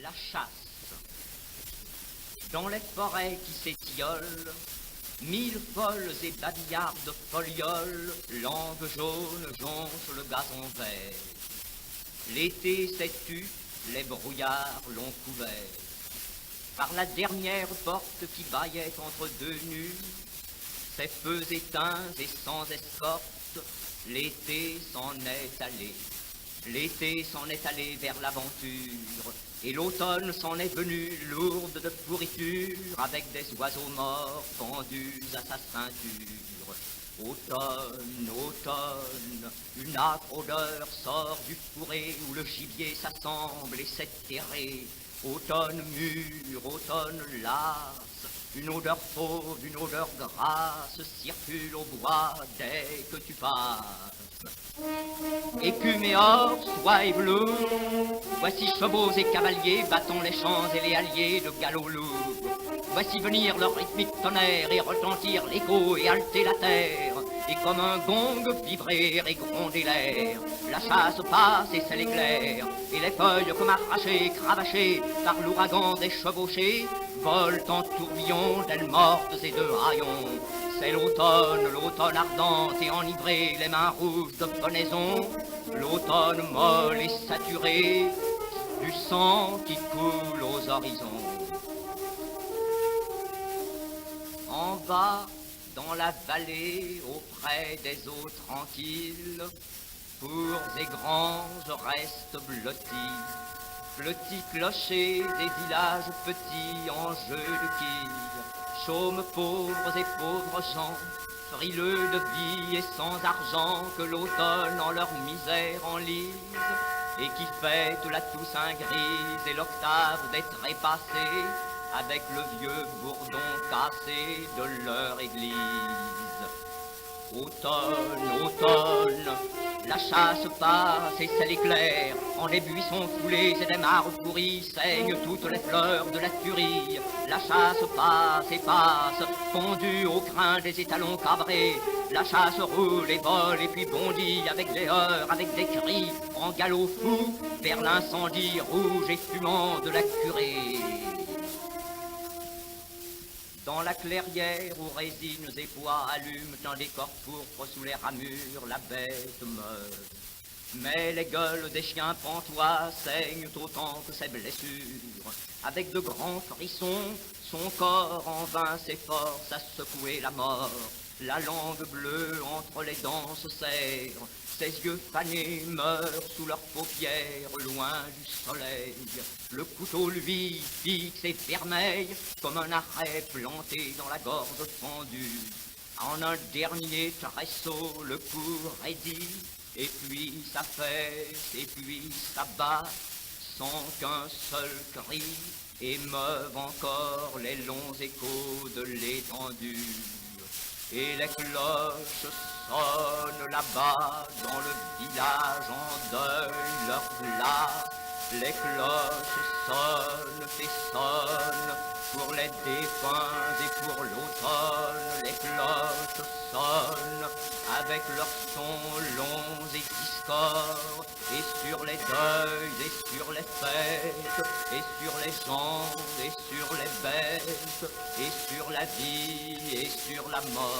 la chasse. Dans les forêts qui s'étiolent, mille folles et babillardes folioles, langues jaunes jonchent le gazon vert. L'été s'est tu, les brouillards l'ont couvert. Par la dernière porte qui bâillait entre deux nus, ses feux éteints et sans escorte, l'été s'en est allé. L'été s'en est allé vers l'aventure, et l'automne s'en est venu lourde de pourriture, avec des oiseaux morts pendus à sa ceinture. Automne, automne, une âpre odeur sort du fourré où le gibier s'assemble et s'est terré. Automne mûr, automne lasse, une odeur fauve, une odeur grasse circule au bois dès que tu passes. Écume et or, soie et velours, voici chevaux et cavaliers battant les champs et les halliers de galop lourd. Voici venir leur rythmique tonnerre et retentir l'écho et halter la terre, et comme un gong vibrer et gronder l'air. La chasse passe et c'est l'éclair, et les feuilles comme arrachées, cravachées par l'ouragan des chevauchés, volent en tourbillon d'ailes mortes et de haillons. C'est l'automne, l'automne ardente et enivrée, les mains rouges de venaison, l'automne molle et saturé du sang qui coule aux horizons. En bas, dans la vallée, auprès des eaux tranquilles, courts et grands restent blottis, petits clochers des villages petits en jeu de quilles, chômes pauvres et pauvres gens, frileux de vie et sans argent, que l'automne en leur misère enlise, et qui fêtent la Toussaint grise et l'octave des trépassés, avec le vieux bourdon cassé de leur église. Automne, automne, la chasse passe et c'est l'éclair. En des buissons foulés et des mares pourries saignent toutes les fleurs de la furie. La chasse passe et passe, fondue au crin des étalons cabrés. La chasse roule et vole et puis bondit avec des heurts, avec des cris, en galop fou vers l'incendie rouge et fumant de la curée. Dans la clairière où résines et bois allument un décor pourpre sous les ramures, la bête meurt. Mais les gueules des chiens pantois saignent autant que ses blessures. Avec de grands frissons, son corps en vain s'efforce à secouer la mort. La langue bleue entre les dents se serre, ses yeux fanés meurent sous leurs paupières, loin du soleil. Le couteau, lui, fixe et vermeil, comme un arrêt planté dans la gorge fendue. En un dernier tresseau, le cou raidit, et puis ça fesse, et puis ça bat, sans qu'un seul cri émeuve encore les longs échos de l'étendue. Et les cloches sonnent là-bas dans le village en deuil leur glace. Les cloches sonnent et sonnent pour les défunts et pour l'automne. Les cloches sonnent avec leurs sons longs et discordes, et sur les deuils et sur les fêtes, et sur les gens et sur les bêtes, et sur la vie et sur la mort.